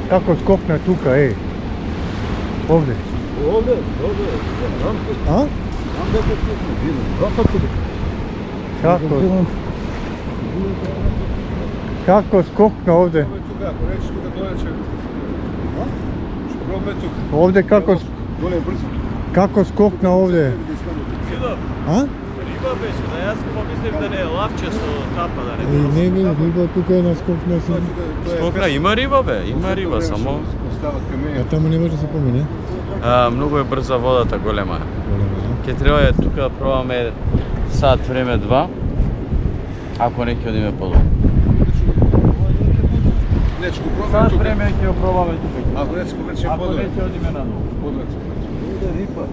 Како скокна тука, еј. Овде. Овде, рамка. А? Рамка скокна, видно. Рамка тука. Како скокна овде? Тука, ако речеш тука доле ќе. Што пробаме тука. Овде како Доле брзо. како скокна овде? Видов, А? риба беше, да јас помислив да не е лавче со тапа, да не Не би риба тука е на скокна си. Скокна, има риба бе, има риба, само стават камења. А таму не може да се помине? многу е брза водата, голема е. Голема, Ке треба е тука да пробаме сат време 2, ако не ќе одиме подолу. Не, ќе го пробаме Сат тука. време ќе го пробаме тука. Ако не ќе вече Ако подоле. не ќе одиме на долу. Подоле. рипа.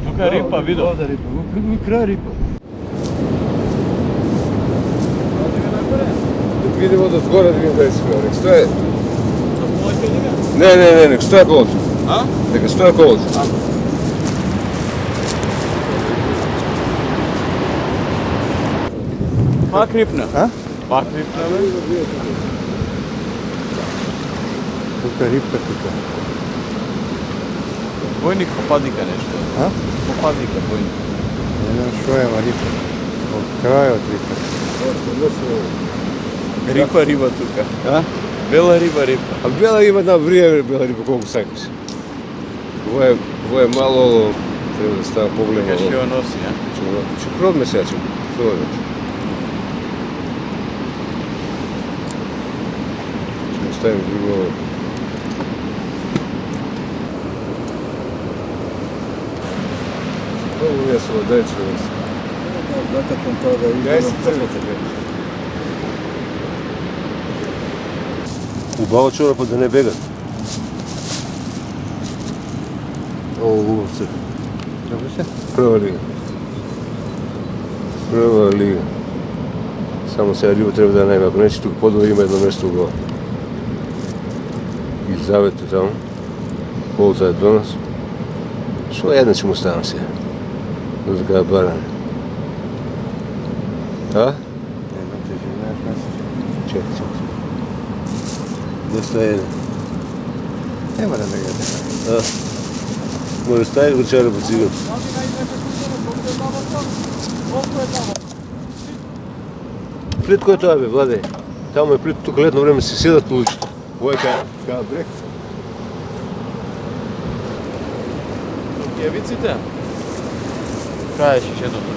Тука е рипа, видов. Овде рипа. Во крај рипа. Видимо до згоре да видим дали си бил. Нека стоje. Со помој ќе одиме? Не, нека стоje колото. А? Нека стоje колото. Пак рипна. А? Пак рипна бе. Тука рипа тука. Војник попадника нешто. А? Попадника војник. Не знам што е рипа. Од крајот рипа. Рипа риба тука. А? Бела риба. А бела има една врије, бела риба колку сакаш. Ово е мало, треба да става поголемо. Кај ќе го носи, а? Ќе пробаме сега, ќе пробаме. Ќе оставим друго. Пробаме ја со дајче. Закатам тоа да Дај си црвица. Убаво чорапа да не бегат. О, убав црв. Добро се? Прва лига. Прва лига. Само сега риба треба да најме, ако нече тук подолу има едно место угла. И завете таму. Колото е до нас. Шо една ќе му ставам сега? Да така баране. А? Чекай. 201. Нема да ме гледа. А? Може ставиш го чара по циган. Плит кој е тоа бе, Владе? Таму е плит, тука летно време се седат по луѓето. Ово е каја брег. Кевиците? Крај е шишетото.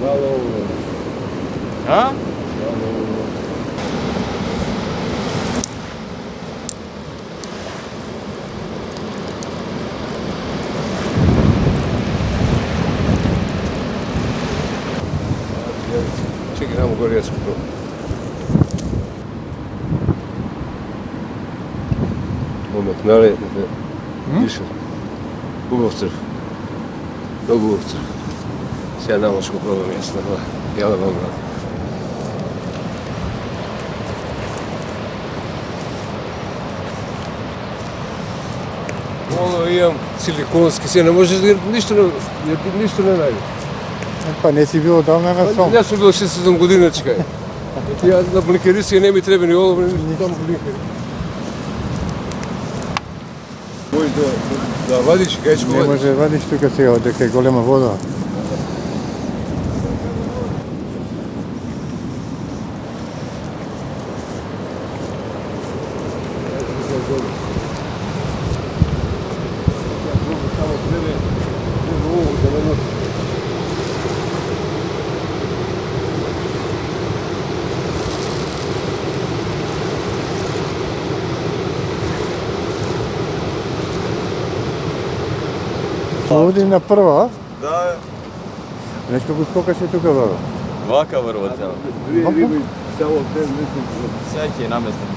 Мало А? Чекай, намо горе јас го пробам. Момек, нали? Вишо. Убав црв. Многу убав црв. Сега намо ќе го пробам јас на това. Ја да вам град. Оно имам силиконски, се не можеш да ништо не најдеш. Па не си бил одамна на сом. Јас сум бил 6-7 години, чекај. Ја на блинкерисија не ми треба ни олово, ни таму блинкери. Може да вадиш, кај ќе го Не вадиш. може да вадиш тука сега, дека е голема вода. Оди на прва, Да, знаеш како скокаше тука баба? вака врва цела. Риби, само те нешто. Сега ќе ја наместам.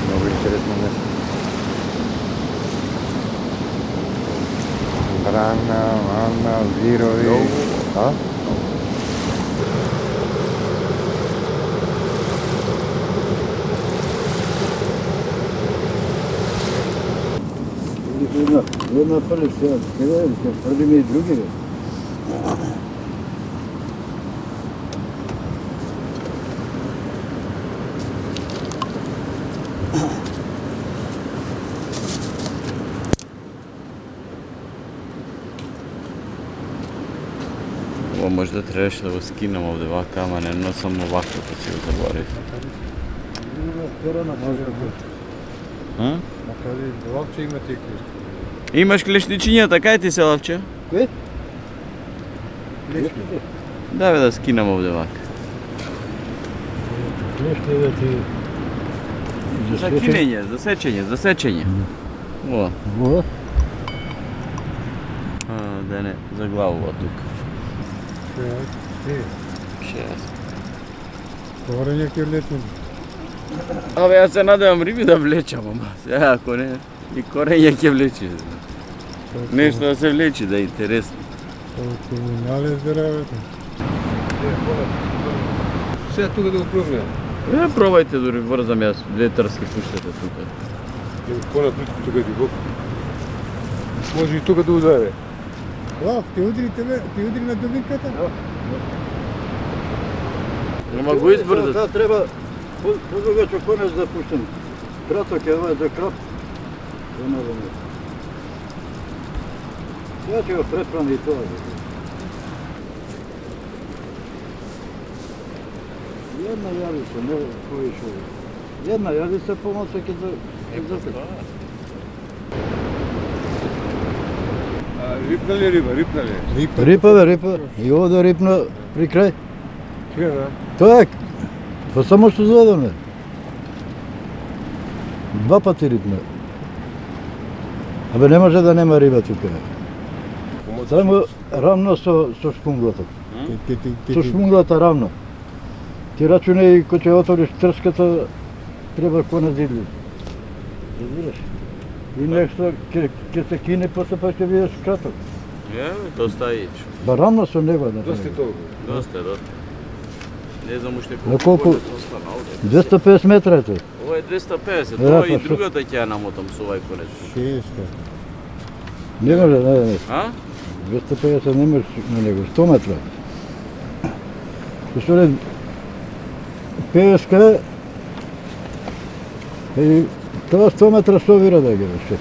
Много интересно место. Брана, вана, вирови. А? Една палец сега, къде е? Преди ми и други, бе. Ovo možda trebaš da го skinem ovde ovako, ама не носам овако, па си го заборив. А? Макари, лавче има тие клишки. Имаш клешничињата, кај ти се лавче? Кој? Клишки. Да бе да скинам овде вака. Клешки да ти... За кинење, за сечење, за сечење. О, Во? да не, за главова тука. Шест. Корење ќе влечем. Абе, јас се надевам риби да влечам, ама сега ако не, и корење ќе влечи. Нешто да се влечи, да е интересно. Налез да работа. Сега тука да го пробне. Пробајте, дори врзам јас, 2 трски пуштете тука. Понапред тука ти бок. Може и тука да ударе. Лав, ти удри на дубинката? Ама го избрзат. Таа треба подугачок конец да пуштам. Краток е ова за крап. Ја ќе го претправам и тоа. Една јадица, не повеќе. Една јадица помоца ќе запет. Рипна ли риба? Рипна ли? Рипа бе, рипа. И овде рипна при крај. Кога? Тоа е. Па само што задаме. 2 пати рипна. Абе не може да нема риба тука. Само рамно со шпунглата. Со шпунглата рамно. Ти рачунај кој ќе отвориш трската, треба конец идли. Разбираш? И нешто ќе се кине, после па ќе видиш краток. Доста ич. Ба рамно со него да. Доста толку. Доста. Не знам уште На колку? колку остана овде. 250 метра е тој. Ова е 250, Да, тоа и па што? другата ќе ја намотам со овај конец. Шеста. Не може, не. А? 250 не може на него, 100 метра. Што ли, 50 и тоа 100 метра што вира да ги беше.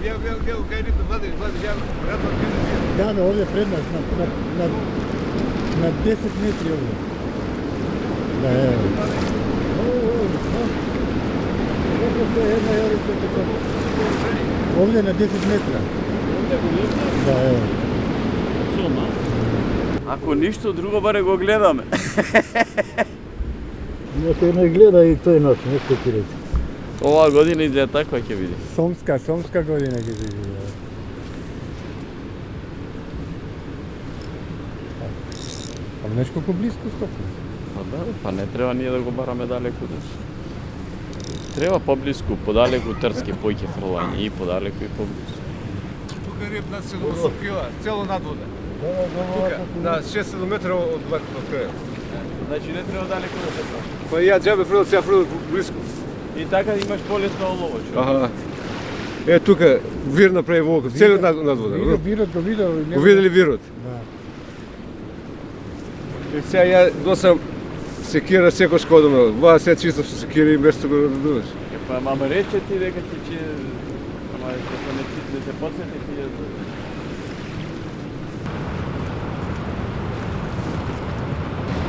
Гледа, кај рипна, вади, ја радвам гледа. Да, бе, овде пред нас, на 10 метри овде. Да, е. Овде на 10 метра. Да, е. Ако ништо друго, баре го гледаме. Некој не гледа и тој нас, нешто ти рече. Оваа година изгледа таква ќе биде. Сомска година ќе се биде. А знаеш колку близко стопна? Па да, па не треба ние да го бараме далеку. Треба поблиску, подалеку трски, поќе фрлање и подалеку и поблиску. Тука рипна 7 кила, цело надвода. Тука, на 6-7 метра од крај. Значи не треба далеку да се прави. Па ја џабе фрлам, сега фрлам близко. И така имаш полесно олово, човек. Аха. Е, тука вир направи волка, целиот надвода. Вирот го видел. Го видели вирот? Да. И сега ја носам секира секој скодом. Ваа сега чисто со секира и место го радуваш. Е, па мама рече ти дека ќе ама како не ти да се подсети ти ја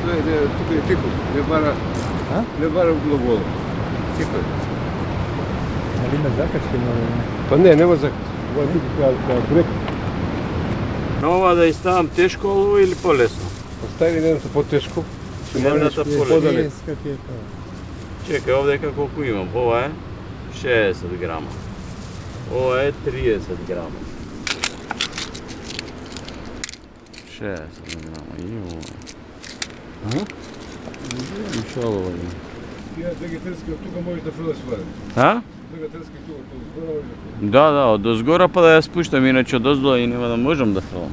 Тука е тихо, не бара, А? не бара многу. Тихо е. Али има закачки на... Па не, нема закачки. Ова е тука кај брек. На ова да иставам тешко олово или полесно? Постави едното потешко. Едната полесно. Подалек. Иска ти е тоа. Чекај, овдека колку имам? Ова е 60 грама. Ова е 30 грама. 60 грама и ова. А? Шо ова има? Тие вегетарски од тука можеш да фрлаш вода. А? Вегетарски тука, тоа згора можеш да фрлаш. Да, од дозгора па да ја спуштам, иначе од оздола и нема да можам да фрлам.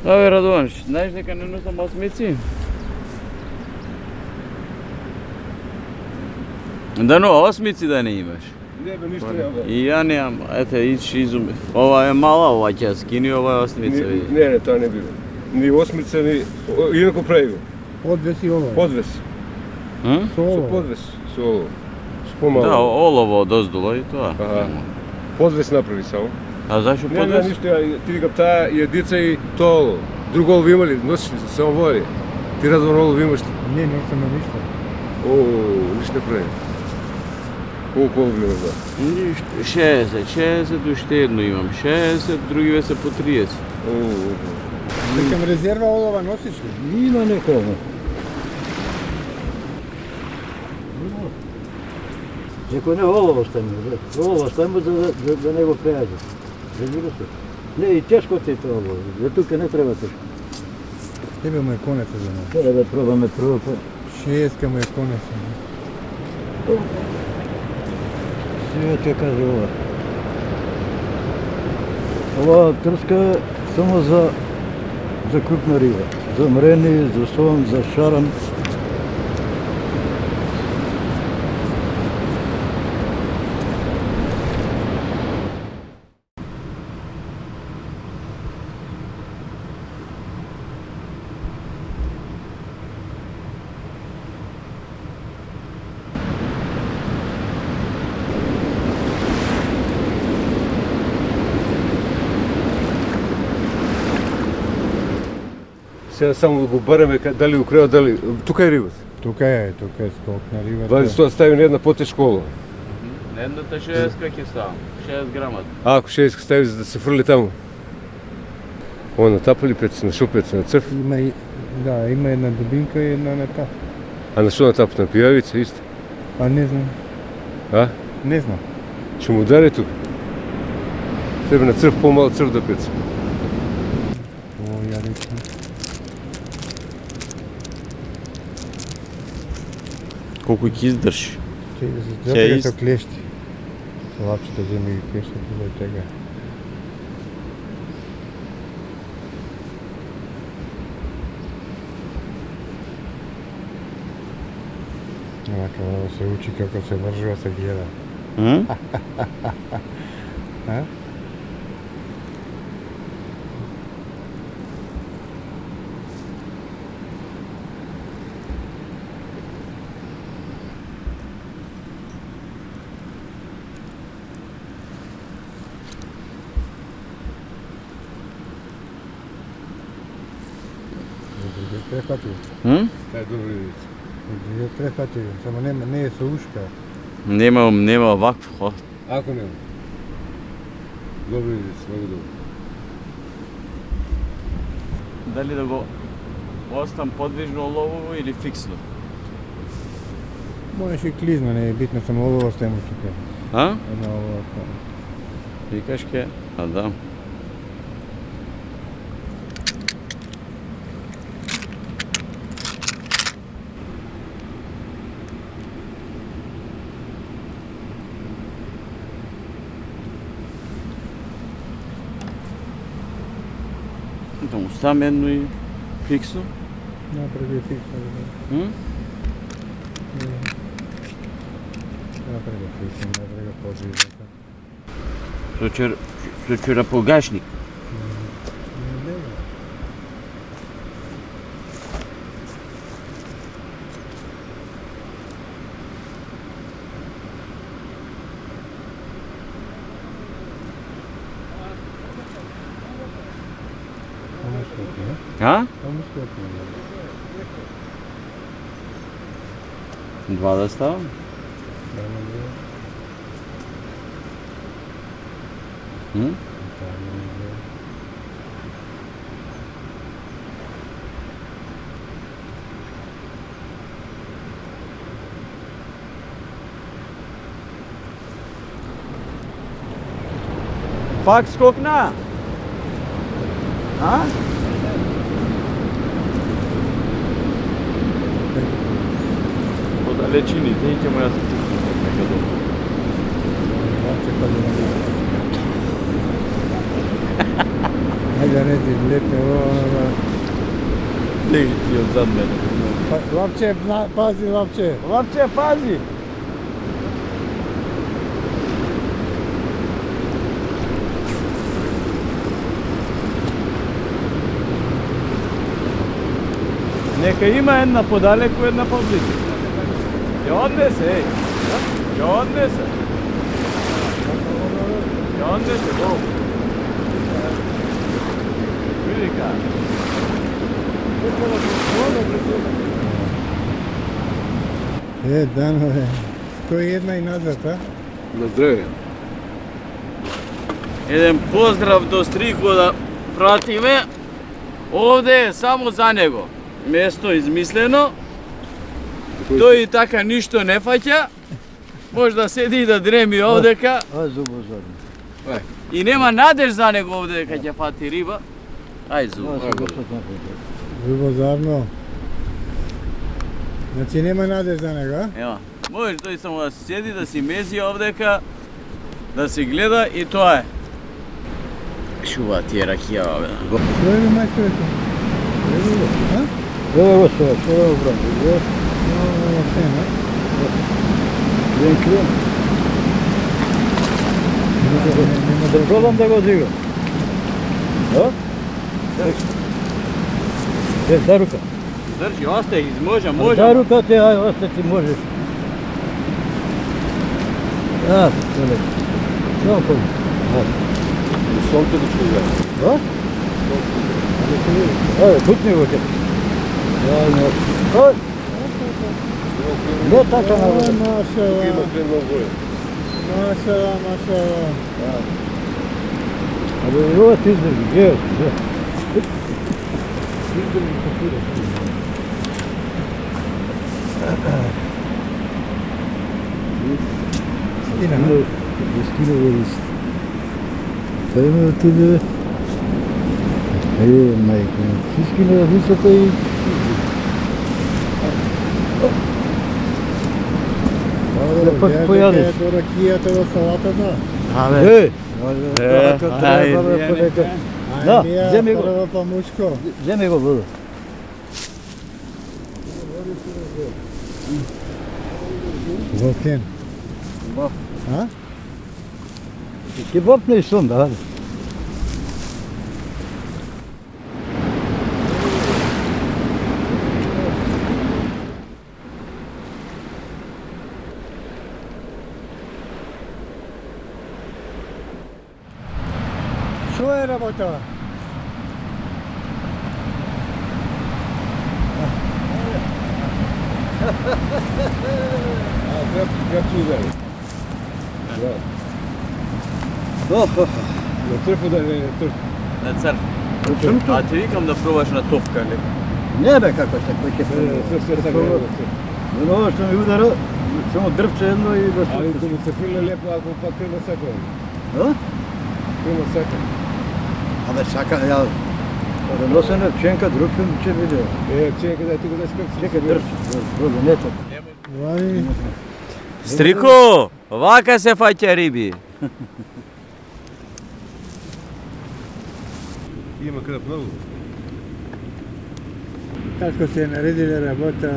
Абе, Радованш, знаеш дека не носам осмици? Да, но осмици да не имаш. Не бе, ништо нема. И ја немам, ете, изумев. Ова е мала, ова ќе скини, ова е осмица. види. Не, тоа не било. Ни осмица, ни... Инако прави го. Подвес и олово. Подвес. М? Со Со олово. подвес. Со олово. Со помало. Да, олово од оздола и тоа. Аха. Подвес направи само. А зашо Не, подвес? ништо, ти викам, таа и едица и тоа олово. Друго олово има ли? Носиш ли? Само води. Ти Радован олово имаш ли? Не, не сам ништо. О, ништо не прави. Колку олово имаш, да? Ништо, 60, уште едно имам. 60, другиве се по 30. Викам резерва олова носиш ли? Има некоја. Некој не олово ставимо, олово ставимо да не го преаѓа. Разбира се. Не, и тешко ти е тоа олово, за тука не треба тешко. Тебе му е конец за нас. Треба да пробаме прво па. 60 му е конец. Сега ќе каже ова. Ова трска само за крупна риба. За мрени, за сон, за шаран. Сега само да го бареме дали украo, дали... Тука е рибата. Тука е скок на рибата. Вади тоа стави на една потешка олово. Едната 60 ќе ставам, 6 грамат. А ако 60 стави за да се фрли таму. Ова на тапа ли пеца, на шо пеца, на црв? Има и да, има една дубинка и една на тап. А на шо на тапа, на пијавица исто? А не знам. А? Не знам. Ќе му удари тука. Треба на црв, помал црв да пеца. О, ја речем. Колку ќе издржи? Затоа Ќе со клешти. Со лапчето земи ги клешти до тега. Вака да се учи како се вржува, се гледа. М? А? Префатив. М? Тај е добро видите. Ја префатив, само не е со ушка. Нема вакво ход. Ако нема. Добро видите, многу добро. Дали да го остам подвижно олово или фиксно? Можеш и клизно, не е битно, само олово ставимо тука. А? Една олово ставимо. Викаш ке? А да. Да му ставам едно и фиксно? Направи фиксно. М? Направи фиксно, направи подвижно. Со черапогашник. А? Два да ставам? М? Пак скокна? А? Подалеко vlečiните i ćemo ja se nekad dobro. Ajde, redi, lijepe, Neki ti od zad mene. Lapče, pazi, lapče. Lapče, pazi! Neka ima jedna podaleku, jedna poblizu. Ja odnese, ej. Ja odnese. Ja odnese, go. Vidi kaj. Danove, 101 i nazad, a? На здравје. Еден поздрав до Стрико да пратиме. Овде е само за него. Место измислено. Тој и така ништо не фаќа. Може да седи и да дреми овдека. Ај зубо зарно. И нема надеж за него овде дека ќе фати риба. Ај зубо. Ljubozarno. Znači nema nadеж за него, а? Ема. Може тој само да седи, да си мези овдека, да си гледа и тоа е. Шува ти е ракија, бе. Што е мајсторето? А? Evo što je brand. Ovo cena. Крем. Пробам да го дига. Да? Дай рука. Држи, остај, може, може. Дай рука ти, ај, остати можеш. Да, толе. Само пол. Сонце да чуја. Да? Ај, путни го ќе. Ај, не така на вода. Машала, Има крем на воја. машала, машала. Абе, ова ти издрži, гледаš. Стина. Скина го лист. Па има отиде. Мајка, си скина листата и... Пак појадеш. До ракијата до салатата. Абе, тоа треба да понека. Да, Ај, земи го. прво па мушко. Земи го вода. Волкен. Бап. А? Ке бапне и сон, да. Што е работа? Греб чуја. Да. На трфу да не трф. На црв. Чумто? А ти викам да пробаш на топка, ли? Не бе, како се, кој ќе Се сака. Но ова што ми удара, само дрвче едно и да Али се... ако му се филе лепо, ако пак крема сака. А? Крема сака. Абе, сака, ја... Да носене пченка, друг ќе биде. Чека да ти го даш как Чекай, дрвче, вода, не така. Вари. Стрико, вака се фаќа риби. Има креп многу. Како се наредиле работа,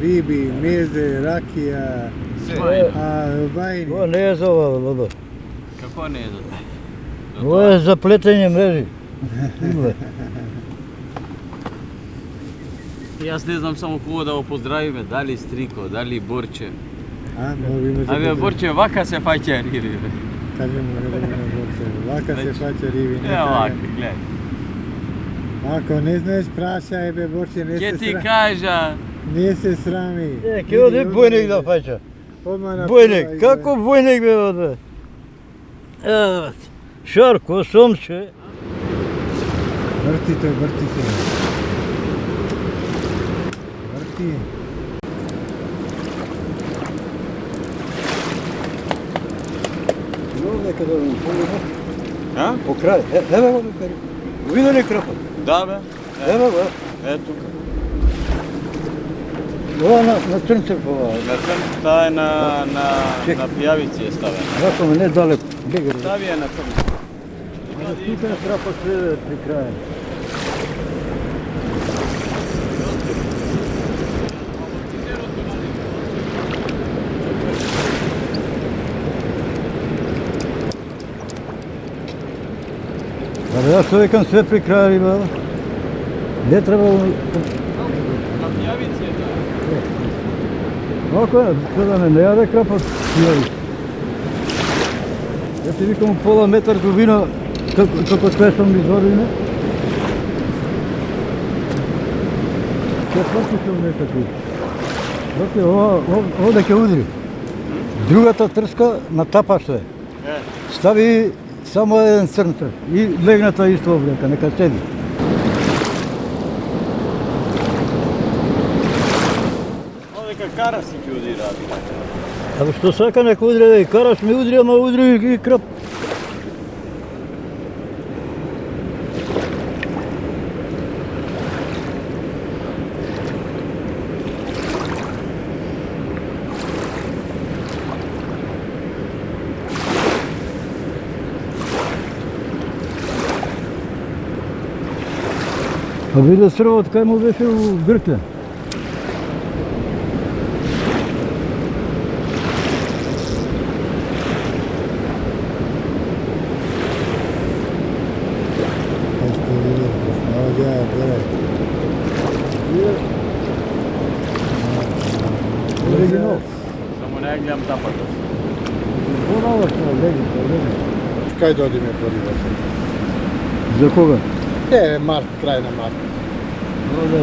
риби, мезе, ракија, бајни. Ова не е за ова, лодо. Како не е за тоа? Ова е за плетење мрежи. Има. Јас не знам само кого да го поздравиме, дали Стрико, дали Борче. А, можеме да Абе, Борче, вака се фаќа риби. кажеме на Борче. Вака се фаќа риби. не Ева така. вака, гледај. Ако не знаеш, прашај бе Борче, не Ќе се ти срами. кажа, Не се срами. Е, ке оди бојник да фаќа. Бојник, како бојник бе оде? Ево, Шарко, сомче. Врти тој, врти се. Врти. Но некаде му полуна. а? По крај. Ево го некаде. Види ли крапот? Да бе, Ево го. ето. Ова на Црнцев ова. Таа е на пијавици е ставена. Зато не далеко. Бега. Стави е на Црнцев. Тука не трапа све при крај. Абе, јас што викам све при крај, бе. Не треба... На пијавици е таа. Ако е, да не јаде крапот, пијави. Ја ти викам пола метар дубина, како свесам извадиме. Ќе потишам некако. Доке, ова ќе удри. Другата трска на тапа што е. Стави само еден Црнцев и легната исто облека, нека седи. Овдека караси ќе удира. Абе што сака нека удри, и караш ми удри, ама удри и крап. А виде срвот кај му беше у гркле. Само не гледам тапата. Понова што леги. Кај додиме по рибата? За кога? Март, крај на март.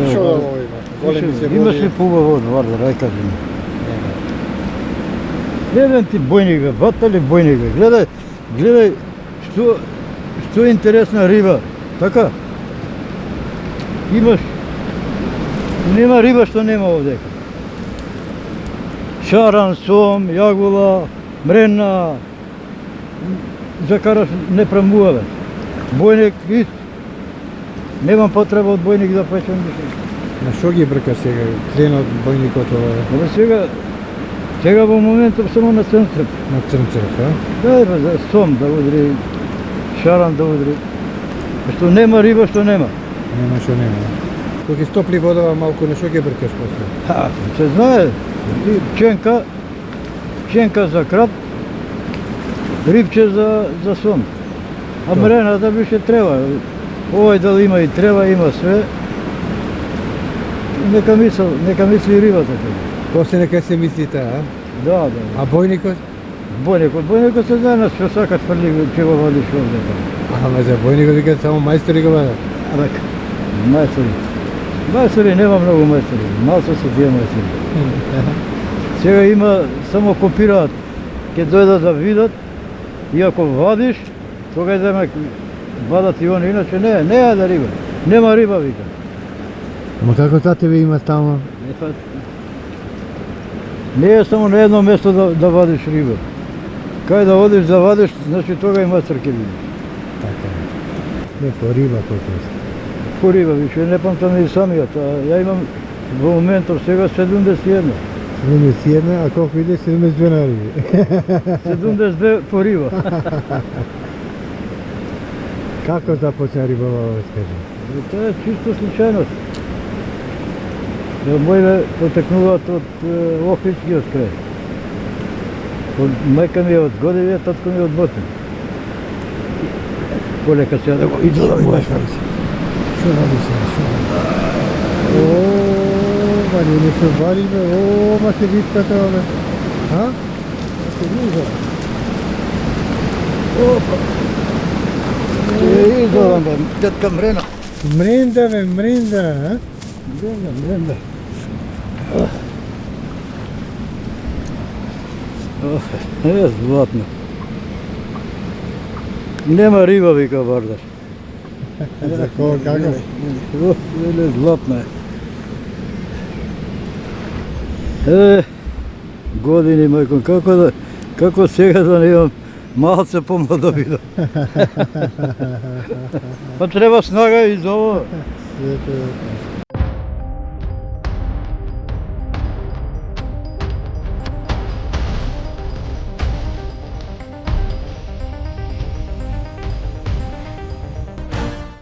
Што да ово има? Големи се Имаш ли води. пугаво од Вардар, ај кажи ми. Гледај ти бојника, вата ли бојника, гледај што е интересна риба, така? Имаш, нема риба што нема овдека. Шаран, сом, јагула, мрена, закараш не прамувале. Бојник ист. Немам потреба од бојник да печам више. На што ги брка сега? Кленот бојникот ова Абе сега во моментот само на Црнцев. на Црнцев, а? Да, бе, за сом да удри, шаран да удри. Што нема риба, што нема. Нема што нема. Кога ќе стопли водава малку, на што ќе бркаш после? Се знае, пченка за крап, рибче за сом. А мрената беше трева. Овој дали има и трева, има све. Нека мисли рибата. После нека се мисли таа, а? Да. А бојникот? Бојникот се знае на што сакаш фрли, че го вадиш овде. Ама за бојникот викаат само мајстори го вадат. Река, мајстори нема многу мајстори, малце се тие мајстори. Сега има, само копираат, ќе дојдат да видат, и ако вадиш, тогаш да ме вадат и они, иначе не е да риба, нема риба, вика. Ама како таа тебе има стално? Не е само на едно место да вадиш риба. Кај да одиш да вадиш, значи тога и мајстор ќе видиш. Така е. Не, по риба колку е. По риба, више, не памтам и самиот, ја имам во моментот сега 71. 71, а колку иде 72 на риби. 72 по риба. Како започна рибова ова, скажи? Тоа е чисто случајност. Моите потекнуваат од Охридскиот крај. Мајка ми е од Годевија, татко ми е од Ботен. Полека сега да го идолам. Што ради сега, што ради? Ма не се вали, бе, ма се витката, бе. А? Се вижда. Опа! Идолам, бе, тетка Мрена. Мренда, бе, мренда, а? Мренда. Е, златно. Нема риба, вика Вардар. За кого, како? Еле, златна е. Години, мајко, како сега да не имам малце помладо видам. Па треба снага и за ово. Свето е.